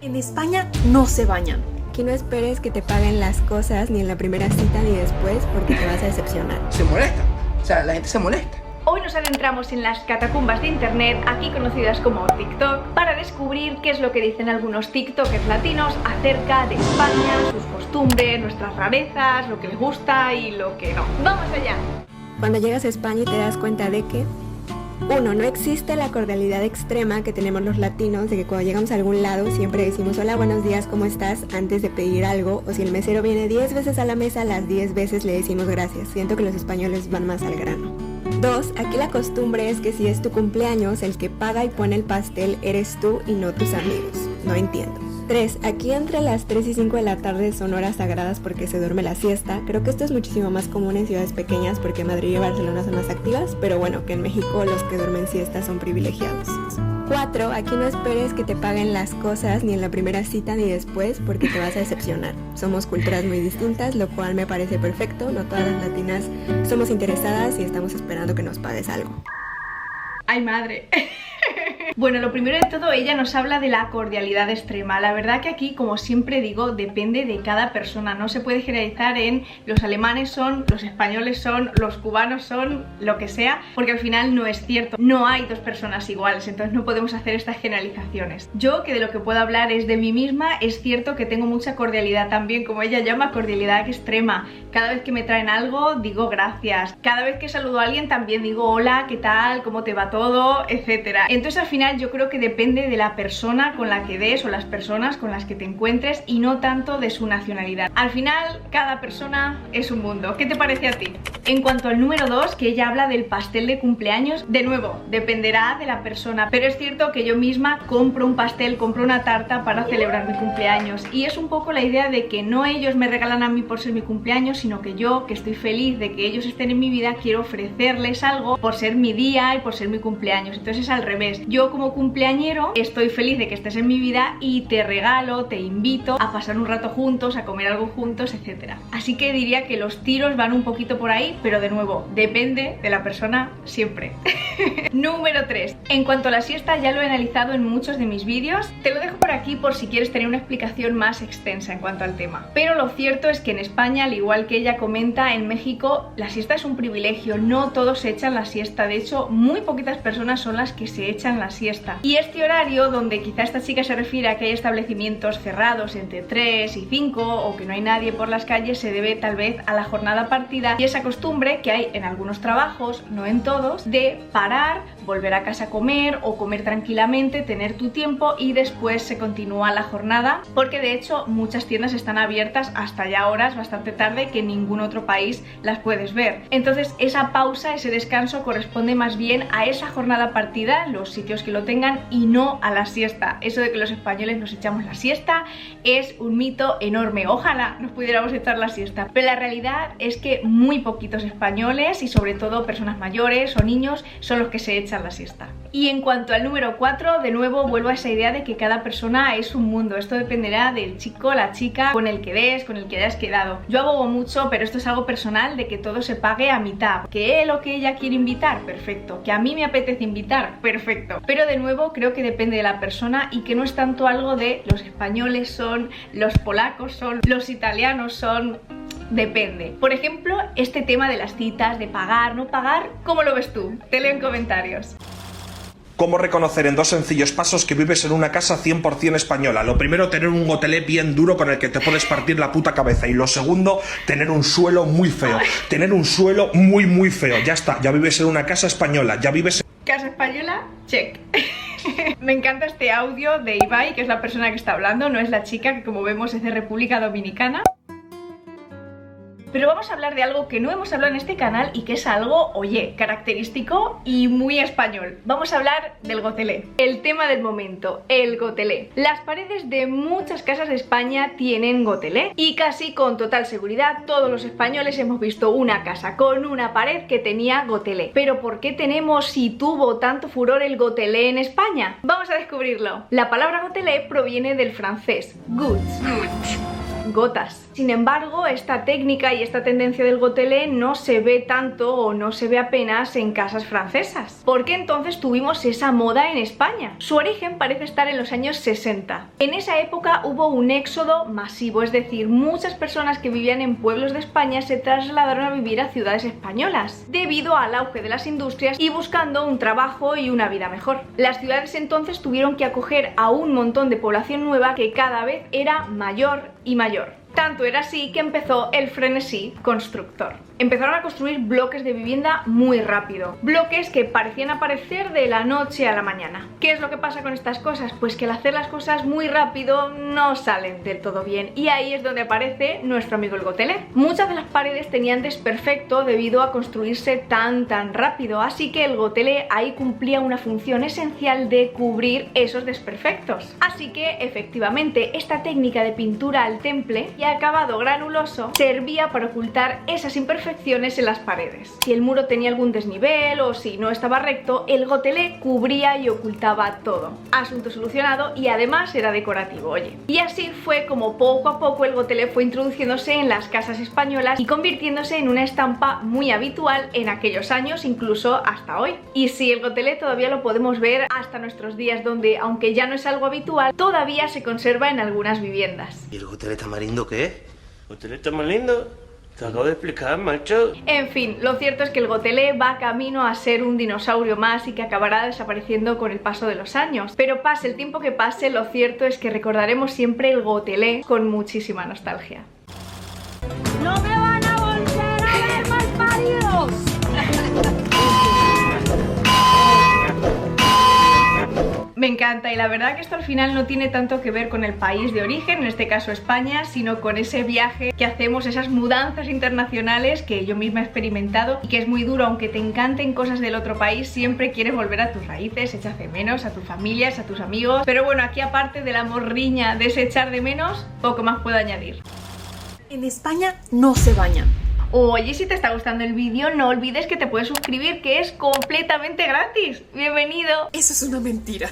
En España no se bañan. Aquí no esperes que te paguen las cosas ni en la primera cita ni después porque te vas a decepcionar. Se molesta, o sea, la gente se molesta. Hoy nos adentramos en las catacumbas de internet, aquí conocidas como TikTok, para descubrir qué es lo que dicen algunos tiktokers latinos acerca de España, sus costumbres, nuestras rarezas, lo que les gusta y lo que no. ¡Vamos allá! Cuando llegas a España y te das cuenta de que 1. No existe la cordialidad extrema que tenemos los latinos, de que cuando llegamos a algún lado siempre decimos hola, buenos días, ¿cómo estás? Antes de pedir algo, o si el mesero viene 10 veces a la mesa, las 10 veces le decimos gracias. Siento que los españoles van más al grano. 2. Aquí la costumbre es que si es tu cumpleaños, el que paga y pone el pastel eres tú y no tus amigos. No entiendo. 3. Aquí entre las 3 y 5 de la tarde son horas sagradas porque se duerme la siesta. Creo que esto es muchísimo más común en ciudades pequeñas porque Madrid y Barcelona son más activas, pero bueno, que en México los que duermen siesta son privilegiados. 4. Aquí no esperes que te paguen las cosas ni en la primera cita ni después porque te vas a decepcionar. Somos culturas muy distintas, lo cual me parece perfecto. No todas las latinas somos interesadas y estamos esperando que nos pagues algo. ¡Ay, madre! Bueno, lo primero de todo, ella nos habla de la cordialidad extrema. La verdad que aquí, como siempre digo, depende de cada persona. No se puede generalizar en los alemanes son, los españoles son, los cubanos son, lo que sea, porque al final no es cierto. No hay dos personas iguales, entonces no podemos hacer estas generalizaciones. Yo, que de lo que puedo hablar es de mí misma, es cierto que tengo mucha cordialidad también, como ella llama, cordialidad extrema. Cada vez que me traen algo, digo gracias. Cada vez que saludo a alguien también digo hola, ¿qué tal? ¿Cómo te va todo? Etcétera. Entonces al final yo creo que depende de la persona con la que des o las personas con las que te encuentres y no tanto de su nacionalidad. Al final cada persona es un mundo. ¿Qué te parece a ti? En cuanto al número 2, que ella habla del pastel de cumpleaños, de nuevo, dependerá de la persona, pero es cierto que yo misma compro un pastel, compro una tarta para celebrar mi cumpleaños y es un poco la idea de que no ellos me regalan a mí por ser mi cumpleaños, sino que yo, que estoy feliz de que ellos estén en mi vida, quiero ofrecerles algo por ser mi día y por ser mi cumpleaños. Entonces es al revés. Yo como cumpleañero estoy feliz de que estés en mi vida y te regalo, te invito a pasar un rato juntos, a comer algo juntos, etc. Así que diría que los tiros van un poquito por ahí, pero de nuevo, depende de la persona siempre. Número 3. En cuanto a la siesta, ya lo he analizado en muchos de mis vídeos. Te lo dejo por aquí por si quieres tener una explicación más extensa en cuanto al tema. Pero lo cierto es que en España, al igual que ella comenta, en México la siesta es un privilegio. No todos se echan la siesta. De hecho, muy poquitas personas son las que se echan la siesta. Y este horario, donde quizá esta chica se refiere a que hay establecimientos cerrados entre 3 y 5 o que no hay nadie por las calles, se debe tal vez a la jornada partida y esa costumbre que hay en algunos trabajos, no en todos, de parar, volver a casa a comer o comer tranquilamente, tener tu tiempo y después se continúa la jornada, porque de hecho muchas tiendas están abiertas hasta ya horas bastante tarde que en ningún otro país las puedes ver. Entonces esa pausa, ese descanso corresponde más bien a esa jornada partida, los sitios que lo tengan, y no a la siesta. Eso de que los españoles nos echamos la siesta es un mito enorme. Ojalá nos pudiéramos echar la siesta, pero la realidad es que muy poquitos españoles y sobre todo personas mayores o niños son los que se echan la siesta. Y en cuanto al número 4, de nuevo vuelvo a esa idea de que cada persona es un mundo. Esto dependerá del chico, la chica con el que des, con el que hayas quedado. Yo abogo mucho, pero esto es algo personal, de que todo se pague a mitad. Que él o que ella quiere invitar, perfecto. Que a mí me apetece invitar, perfecto. Pero de nuevo creo que depende de la persona y que no es tanto algo de los españoles son, los polacos son, los italianos son. Depende. Por ejemplo, este tema de las citas, de pagar, no pagar, ¿cómo lo ves tú? Te leo en comentarios. ¿Cómo reconocer en 2 sencillos pasos que vives en una casa 100% española? Lo primero, tener un gotelé bien duro con el que te puedes partir la puta cabeza. Y lo segundo, tener un suelo muy feo. Tener un suelo muy, muy feo. Ya está, ya vives en una casa española, ya vives en... Casa española, check. Me encanta este audio de Ibai, que es la persona que está hablando, no es la chica, que como vemos es de República Dominicana. Pero vamos a hablar de algo que no hemos hablado en este canal y que es algo, oye, característico y muy español. Vamos a hablar del gotelé. El tema del momento, el gotelé. Las paredes de muchas casas de España tienen gotelé y casi con total seguridad todos los españoles hemos visto una casa con una pared que tenía gotelé. Pero ¿por qué tenemos y tuvo tanto furor el gotelé en España? Vamos a descubrirlo. La palabra gotelé proviene del francés goods. gotas. Sin embargo, esta técnica y esta tendencia del gotelé no se ve tanto o no se ve apenas en casas francesas. ¿Por qué entonces tuvimos esa moda en España? Su origen parece estar en los años 60. En esa época hubo un éxodo masivo, es decir, muchas personas que vivían en pueblos de España se trasladaron a vivir a ciudades españolas, debido al auge de las industrias y buscando un trabajo y una vida mejor. Las ciudades entonces tuvieron que acoger a un montón de población nueva que cada vez era mayor y mayor. Tanto era así que empezó el frenesí constructor. Empezaron a construir bloques de vivienda muy rápido, bloques que parecían aparecer de la noche a la mañana. ¿Qué es lo que pasa con estas cosas? Pues que al hacer las cosas muy rápido no salen del todo bien, y ahí es donde aparece nuestro amigo el gotelé. Muchas de las paredes tenían desperfecto debido a construirse tan rápido, así que el gotelé ahí cumplía una función esencial de cubrir esos desperfectos. Así que efectivamente esta técnica de pintura al temple y acabado granuloso servía para ocultar esas imperfecciones en las paredes. Si el muro tenía algún desnivel o si no estaba recto, el gotelé cubría y ocultaba todo. Asunto solucionado, y además era decorativo, oye. Y así fue como poco a poco el gotelé fue introduciéndose en las casas españolas y convirtiéndose en una estampa muy habitual en aquellos años, incluso hasta hoy. Y sí, el gotelé todavía lo podemos ver hasta nuestros días, donde aunque ya no es algo habitual, todavía se conserva en algunas viviendas. ¿Y el gotelé tamarindo qué? ¿El gotelé tamarindo? Te acabo de explicar, macho. En fin, lo cierto es que el gotelé va camino a ser un dinosaurio más y que acabará desapareciendo con el paso de los años. Pero pase el tiempo que pase, lo cierto es que recordaremos siempre el gotelé con muchísima nostalgia. ¡No me van a volver a ver, malparidos! Me encanta, y la verdad que esto al final no tiene tanto que ver con el país de origen, en este caso España, sino con ese viaje que hacemos, esas mudanzas internacionales que yo misma he experimentado y que es muy duro. Aunque te encanten cosas del otro país, siempre quieres volver a tus raíces, echas de menos a tus familias, a tus amigos. Pero bueno, aquí aparte de la morriña de ese echar de menos, poco más puedo añadir. En España no se bañan. Oye, si te está gustando el vídeo, no olvides que te puedes suscribir, que es completamente gratis. ¡Bienvenido! Eso es una mentira.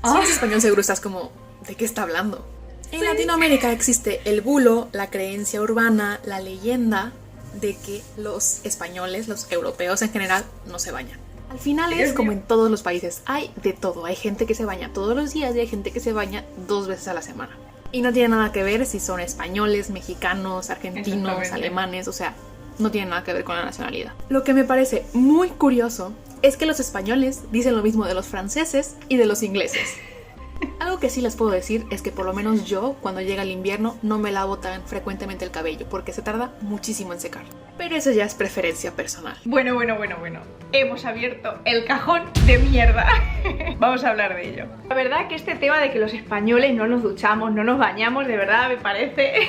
Si eres español seguro estás como, ¿de qué está hablando? En Latinoamérica existe el bulo, la creencia urbana, la leyenda de que los españoles, los europeos en general, no se bañan. Al final es como en todos los países, hay de todo. Hay gente que se baña todos los días y hay gente que se baña 2 veces a la semana. Y no tiene nada que ver si son españoles, mexicanos, argentinos, alemanes, o sea, no tiene nada que ver con la nacionalidad. Lo que me parece muy curioso es que los españoles dicen lo mismo de los franceses y de los ingleses. Algo que sí les puedo decir es que por lo menos yo, cuando llega el invierno, no me lavo tan frecuentemente el cabello porque se tarda muchísimo en secar. Pero eso ya es preferencia personal. Bueno. Hemos abierto el cajón de mierda. Vamos a hablar de ello. La verdad que este tema de que los españoles no nos duchamos, no nos bañamos, de verdad me parece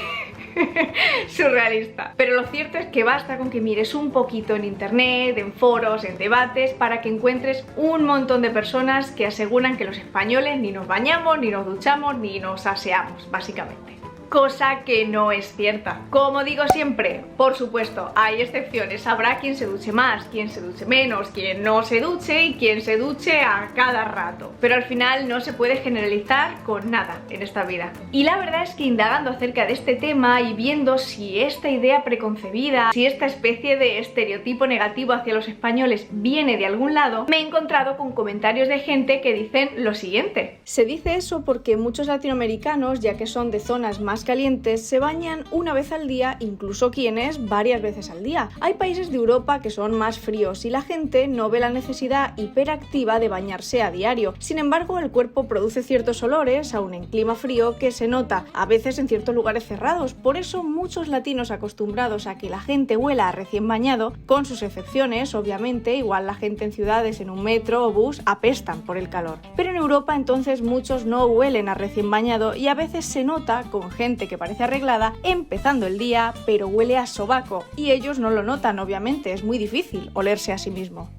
surrealista. Pero lo cierto es que basta con que mires un poquito en internet, en foros, en debates, para que encuentres un montón de personas que aseguran que los españoles ni nos bañamos, ni nos duchamos, ni nos aseamos, básicamente. Cosa que no es cierta. Como digo siempre, por supuesto, hay excepciones. Habrá quien se duche más, quien se duche menos, quien no se duche y quien se duche a cada rato. Pero al final no se puede generalizar con nada en esta vida. Y la verdad es que indagando acerca de este tema y viendo si esta idea preconcebida, si esta especie de estereotipo negativo hacia los españoles viene de algún lado, me he encontrado con comentarios de gente que dicen lo siguiente. Se dice eso porque muchos latinoamericanos, ya que son de zonas más calientes, se bañan una vez al día, incluso quienes varias veces al día. Hay países de Europa que son más fríos y la gente no ve la necesidad hiperactiva de bañarse a diario. Sin embargo, el cuerpo produce ciertos olores, aun en clima frío, que se nota a veces en ciertos lugares cerrados. Por eso muchos latinos acostumbrados a que la gente huela a recién bañado, con sus excepciones, obviamente, igual la gente en ciudades, en un metro o bus, apestan por el calor. Pero en Europa entonces muchos no huelen a recién bañado y a veces se nota con gente que parece arreglada empezando el día, pero huele a sobaco. Y ellos no lo notan, obviamente, es muy difícil olerse a sí mismo.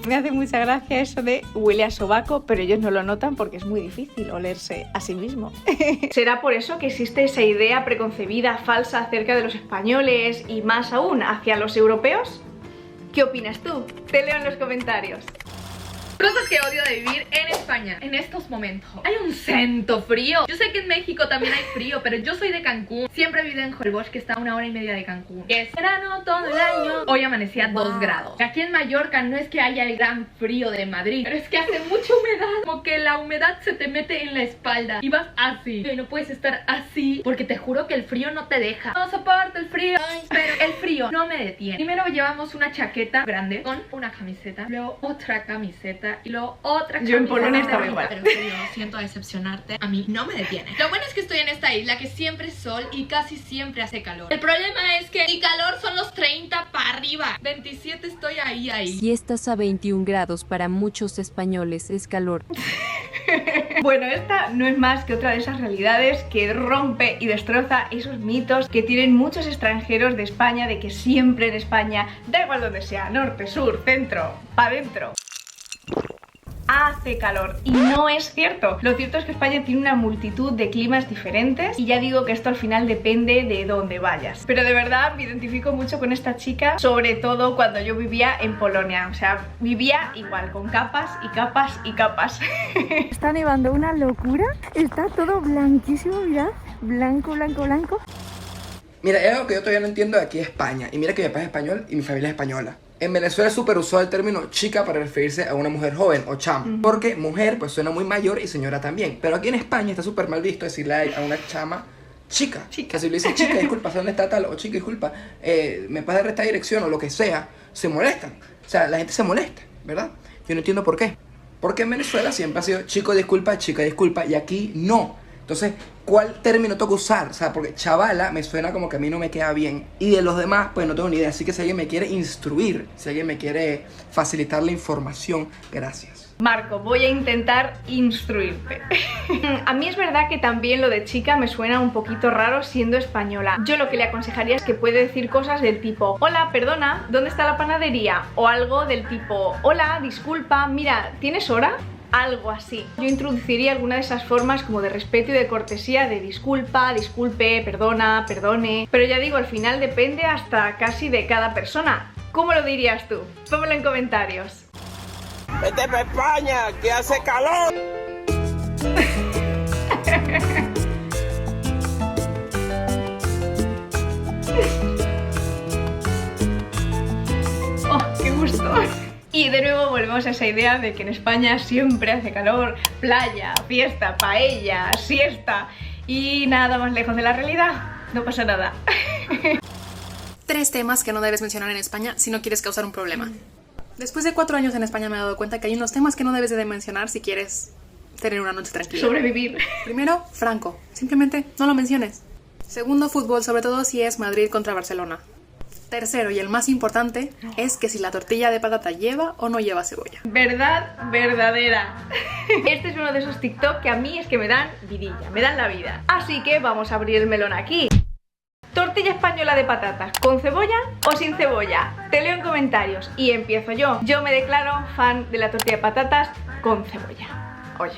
Me hace mucha gracia eso de huele a sobaco, pero ellos no lo notan porque es muy difícil olerse a sí mismo. ¿Será por eso que existe esa idea preconcebida falsa acerca de los españoles y más aún hacia los europeos? ¿Qué opinas tú? Te leo en los comentarios. Cosas que odio de vivir en España en estos momentos. Hay un cento frío. Yo sé que en México también hay frío, pero yo soy de Cancún. Siempre he vivido en Holbox, que está a 1 hora y media de Cancún. Es verano todo el año. Hoy amanecía 2 grados. Aquí en Mallorca no es que haya el gran frío de Madrid, pero es que hace mucha humedad. Como que la humedad se te mete en la espalda y vas así. Y no puedes estar así porque te juro que el frío no te deja. No soporto el frío. Pero el frío no me detiene. Primero llevamos una chaqueta grande con una camiseta, luego otra camiseta y luego otra camiseta. Yo en Polonia estaba igual. Pero en serio, siento decepcionarte. A mí no me detiene. Lo bueno es que estoy en esta isla que siempre es sol y casi siempre hace calor. El problema es que mi calor son los 30 para arriba. 27 estoy ahí. Si estás a 21 grados, para muchos españoles es calor. Bueno, esta no es más que otra de esas realidades que rompe y destroza esos mitos que tienen muchos extranjeros de España, de que siempre en España, da igual donde sea, norte, sur, centro, pa' dentro, hace calor. Y no es cierto. Lo cierto es que España tiene una multitud de climas diferentes y ya digo que esto al final depende de dónde vayas. Pero de verdad me identifico mucho con esta chica, sobre todo cuando yo vivía en Polonia. O sea, vivía igual, con capas y capas y capas. Está nevando una locura. Está todo blanquísimo, mirad. Blanco, blanco, blanco. Mira, es algo que yo todavía no entiendo de aquí a España. Y mira que mi papá es español y mi familia es española. En Venezuela es súper usado el término chica para referirse a una mujer joven o chama. Porque mujer pues suena muy mayor y señora también. Pero aquí en España está súper mal visto decirle a una chama chica. Que si le dice chica, disculpa, ¿sé dónde está tal? O chica, disculpa, ¿me puedes dar esta dirección? O lo que sea. Se molestan. O sea, la gente se molesta, ¿verdad? Yo no entiendo por qué. Porque en Venezuela siempre ha sido chico, disculpa, chica, disculpa. Y aquí no. Entonces, ¿cuál término tengo que usar? O sea, porque chavala me suena como que a mí no me queda bien. Y de los demás, pues no tengo ni idea. Así que si alguien me quiere instruir, si alguien me quiere facilitar la información, gracias. Marco, voy a intentar instruirte. A mí es verdad que también lo de chica me suena un poquito raro siendo española. Yo lo que le aconsejaría es que puede decir cosas del tipo: hola, perdona, ¿dónde está la panadería? O algo del tipo: hola, disculpa, mira, ¿tienes hora? Algo así. Yo introduciría alguna de esas formas como de respeto y de cortesía, de disculpa, disculpe, perdona, perdone. Pero ya digo, al final depende hasta casi de cada persona. ¿Cómo lo dirías tú? Pónmelo en comentarios. ¡Vete para España, que hace calor! ¡Oh, qué gusto! Y de nuevo volvemos a esa idea de que en España siempre hace calor, playa, fiesta, paella, siesta y nada más lejos de la realidad. No pasa nada. 3 temas que no debes mencionar en España si no quieres causar un problema. Después de 4 años en España me he dado cuenta que hay unos temas que no debes de mencionar si quieres tener una noche tranquila. Sobrevivir. Primero, Franco. Simplemente no lo menciones. Segundo, fútbol, sobre todo si es Madrid contra Barcelona. Tercero, y el más importante, es que si la tortilla de patata lleva o no lleva cebolla. Verdad verdadera. Este es uno de esos TikTok que a mí es que me dan vidilla, me dan la vida. Así que vamos a abrir el melón aquí. ¿Tortilla española de patatas con cebolla o sin cebolla? Te leo en comentarios y empiezo yo. Yo me declaro fan de la tortilla de patatas con cebolla. Oye.